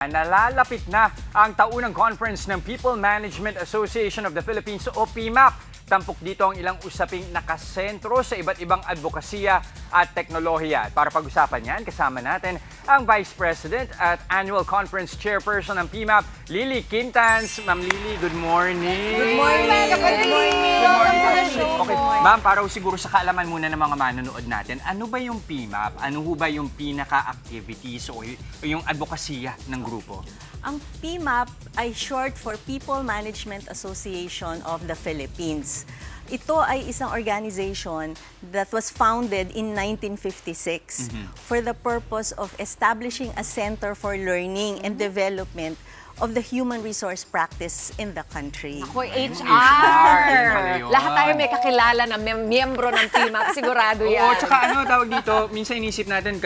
Nalalapit na ang taunang conference ng People Management Association of the Philippines o PMAP. Tampok dito ang ilang usaping nakasentro sa iba't ibang advokasya at teknolohiya. Para pag-usapan yan, kasama natin ang Vice President at Annual Conference Chairperson ng PMAP, Lily Quintans. Ma'am Lily, good morning. Good morning. Good morning. Welcome to the show. Okay, ma'am, para siguro sa kaalaman muna ng mga manonood natin, ano ba yung PMAP? Ano ho ba yung pinaka-activities o yung advokasya ng grupo? Ang PMAP ay short for People Management Association of the Philippines. Ito ay isang organization that was founded in 1956 for the purpose of establishing a center for learning and development of the human resource practice in the country. Ako, HR, HR. yun. Lahat tayo may kakilala na miyembro ng PMAP, sigurado yan. Oo, tsaka ano tawag dito, minsan inisip natin,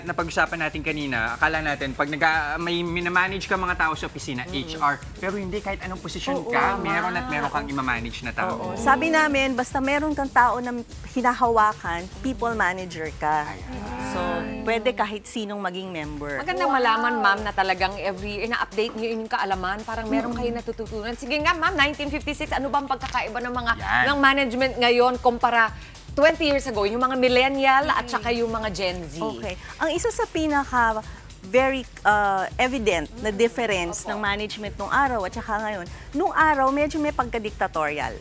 napag-usapan natin kanina, akala natin, pag may minamanage ka mga tao sa opisina, HR, pero hindi, kahit anong posisyon ka, meron kang imamanage na tao. Sabi namin, basta meron kang tao na hinahawakan, people manager ka. So, pwede kahit sinong maging member. Magandang malaman, ma'am, na talagang every ina-update niyo yung kaalaman, parang meron kayo natututunan. Sige nga, ma'am, 1956, ano ba ang pagkakaiba ng mga ng management ngayon kumpara 20 years ago, yung mga millennial at saka yung mga Gen Z? Okay. Ang isa sa pinaka very evident na difference ng management nung araw at saka ngayon, nung araw medyo may pagka-dictatorial.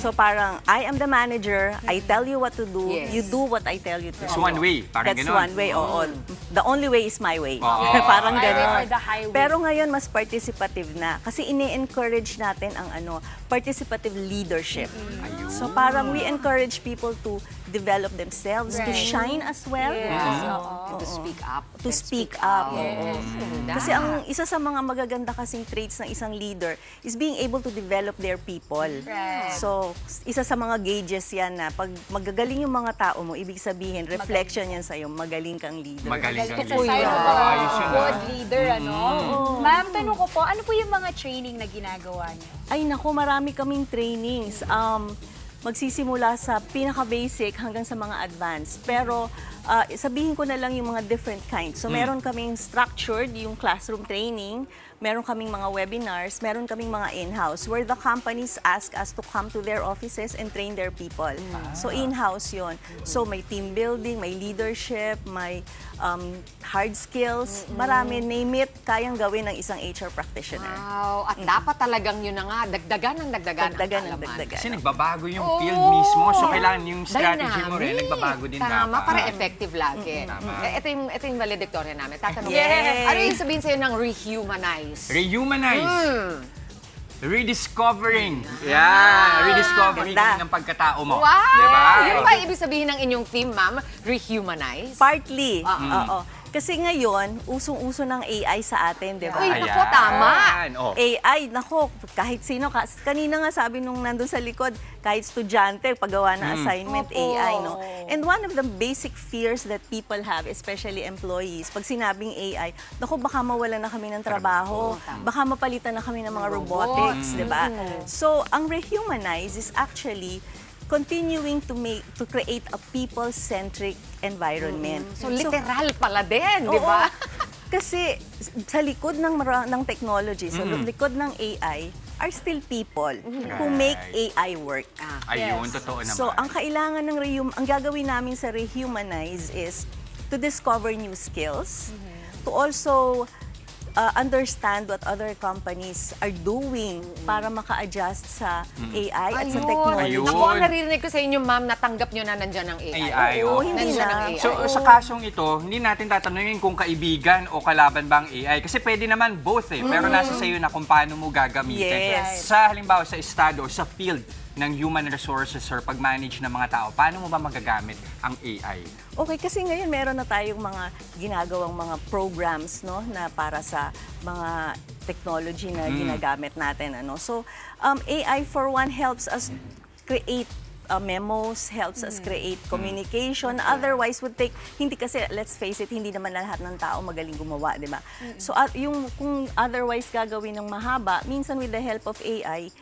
So parang, I am the manager, I tell you what to do, Yes. you do what I tell you to do. It's one way, parang That's ganon. one way, oo. The only way is my way. Parang Highway gano'n. or the highway. Pero ngayon, mas participative na. Kasi ini-encourage natin ang participative leadership. So parang we encourage people to develop themselves, to shine as well. To speak up. To speak up. Yes. Kasi ang isa sa mga magaganda kasing traits ng isang leader is being able to develop their people. So, isa sa mga gauges yan na pag magagaling yung mga tao mo, ibig sabihin, reflection yan sa'yo, magaling kang leader. Magaling kang It's a sign of Ayos a yun, good leader, ano? Ma'am, tanong ko po, ano po yung mga training na ginagawa niyo? Ay naku, marami kaming trainings. Magsisimula sa pinaka-basic hanggang sa mga advanced. Pero sabihin ko na lang yung mga different kinds. So meron kaming structured, yung classroom training, meron kaming mga webinars, meron kaming mga in-house where the companies ask us to come to their offices and train their people. So in-house yon. So may team building, may leadership, may hard skills, marami, name it, kayang gawin ng isang HR practitioner. Wow. At dapat talagang yun na nga, dagdagan ng dagdagan ang Dagdagan ng kaalaman. dagdagan. Kasi nagbabago yung field mismo, so kailangan yung strategy mo rin, nagbabago din dapat. Tama, para effective lagi. Tama. Ito yung valedictoria namin. Tatanong Yay! ano yung sabihin sa'yo ng rehumanize? Rehumanize. Rediscovering. Yeah, rediscovering Ganda. ng pagkatao mo. Wow! Diba? Yun ba ibig sabihin ng inyong theme, ma'am? Rehumanize? Partly. Oo. Kasi ngayon, usong-uso ng AI sa atin, di ba? Uy, naku, tama. Oh. AI, nako, kahit sino. Kanina nga sabi nung nandun sa likod, kahit estudyante, paggawa ng assignment, AI, no? And one of the basic fears that people have, especially employees, pag sinabing AI, nako, baka mawalan na kami ng trabaho, baka mapalitan na kami ng mga robotics, di ba? So, ang rehumanize is actually continuing to create a people-centric environment. So, literal pala din, di Oo. ba? Kasi sa likod ng technology, sa likod ng AI, are still people who make AI work. Ayun, totoo naman. So, ang kailangan ng ang gagawin namin sa Rehumanize is to discover new skills, to also understand what other companies are doing para maka-adjust sa AI at sa technology. Ayun. Ako, naririnig ko sa inyo, ma'am, natanggap nyo na nandyan ang AI. AI, Oo, oh. hindi Nandiyan na. ang AI. So, sa kasong ito, hindi natin tatanungin kung kaibigan o kalaban ba ang AI. Kasi pwede naman both eh. Pero nasa sayo na kung paano mo gagamitin. Yes. Sa halimbawa, sa estado o sa field ng human resources or pag-manage ng mga tao, paano mo ba magagamit ang AI? Okay, kasi ngayon meron na tayong mga ginagawang mga programs, no, na para sa mga technology na ginagamit natin, ano. So, AI for one helps us create memos, helps us create communication. Otherwise would take, hindi kasi, let's face it, hindi naman lahat ng tao magaling gumawa, di ba? So, yung kung otherwise gagawin ng mahaba, minsan with the help of AI,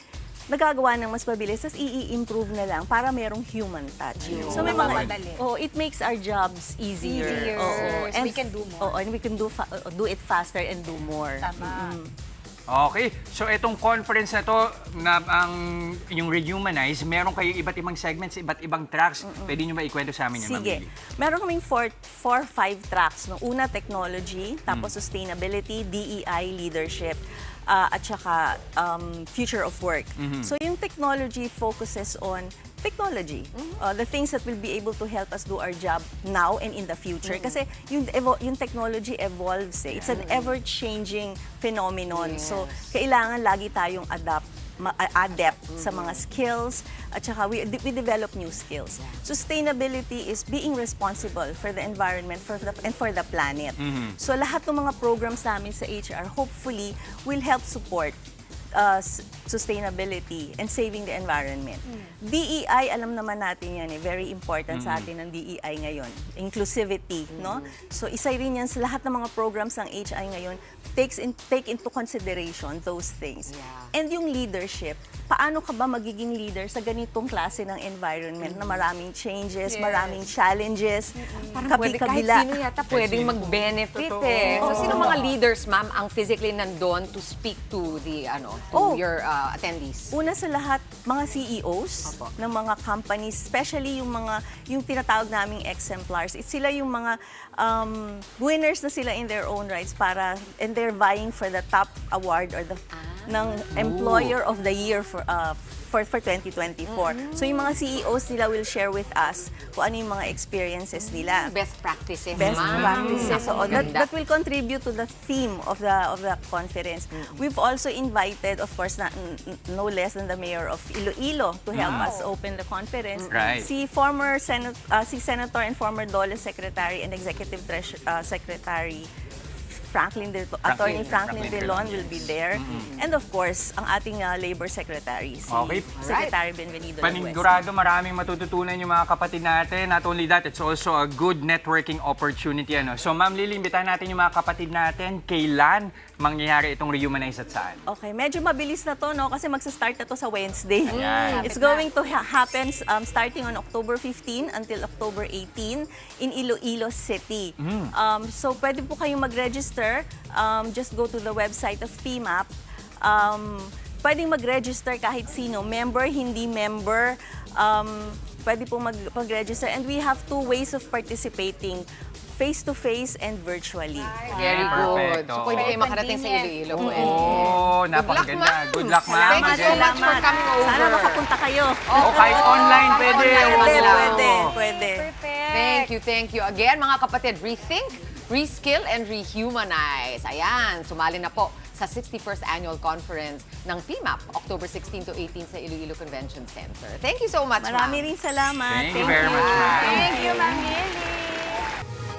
nagagawa ng mas mabilis, tapos i-improve na lang para merong human touch. So may mga, Madali. it makes our jobs easier. Easier. Oo. So we can do more. And we can do it faster and do more. Tama. Okay, so itong conference na to, na yung Rehumanize, meron kayo iba't ibang segments, iba't ibang tracks. Pwede nyo ba ikwento sa amin yan, Ma'am Sige. Lily? Meron kaming 4-5 tracks. No? Una, technology, tapos sustainability, DEI, leadership, at saka future of work. So yung technology focuses on technology. The things that will be able to help us do our job now and in the future. Kasi yung technology evolves. It's an ever-changing phenomenon. So kailangan lagi tayong adept sa mga skills at saka we develop new skills. Sustainability is being responsible for the environment and for the planet. So lahat ng mga programs namin sa HR hopefully will help support sustainability and saving the environment. DEI, alam naman natin yan, very important sa atin ng DEI ngayon. Inclusivity, no? So isa rin yan sa lahat ng mga programs ng HI ngayon, take into consideration those things. And yung leadership, paano ka ba magiging leader sa ganitong klase ng environment na maraming changes, maraming challenges, Parang pwede, kahit kabila. sino yata pwedeng mag-benefit Totoo. eh. So, sino mga leaders, ma'am, ang physically nandun to speak to the, your attendees? Una sa lahat, mga CEOs ng mga companies, especially yung tinatawag naming exemplars. Sila yung mga winners na sila in their own rights and they're vying for the top award or ng Employer of the Year for 2024. So yung mga CEOs nila will share with us kung ano yung mga experiences nila. Best practices, Best ma'am. practices. Naku, So maganda. that will contribute to the theme of the conference. We've also invited, of course, no less than the mayor of Iloilo to help us open the conference. Right. Si Senator and former DOLE Secretary and Executive Secretary Attorney Franklin Dillon will be there. And of course, ang ating Labor Secretary, si Okay. Secretary Benvenido Laguesa. Panigurado maraming matututunan yung mga kapatid natin. Not only that, it's also a good networking opportunity. So Ma'am Lily, imbitahan natin yung mga kapatid natin. Kailan mangyayari itong Rehumanize at saan? Okay, medyo mabilis na to, no? Kasi magsa-start na to sa Wednesday. Ayan. It's going to happen starting on October 15 until October 18 in Iloilo City. So pwede po kayong mag-register. Just go to the website of PMAP. Pwedeng mag-register kahit sino. Member, hindi member. Pwede po mag-register. And we have 2 ways of participating. Face-to-face and virtually. Very good. Perfect, So, oo. pwede kayo makarating sa Iloilo. Oh, napakaganda. Good luck, ma'am. Thank you so much for coming over. Sana makapunta kayo. O kahit online, pwede. Pwede. Thank you again, mga kapatid. Rethink, reskill, and rehumanize. Ayan, sumali na po sa 61st Annual Conference ng PMAP, October 16 to 18 sa Iloilo Convention Center. Thank you so much, Marami ma'am. rin salamat. Thank you very much, ma'am. Thank you, Ma'am Lily.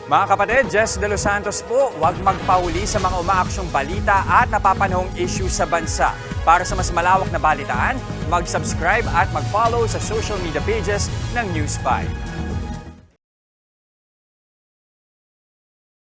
Mga kapatid, Jess De Los Santos po, huwag magpahuli sa mga umaaksyong balita at napapanahong issue sa bansa. Para sa mas malawak na balitaan, mag-subscribe at mag-follow sa social media pages ng News 5.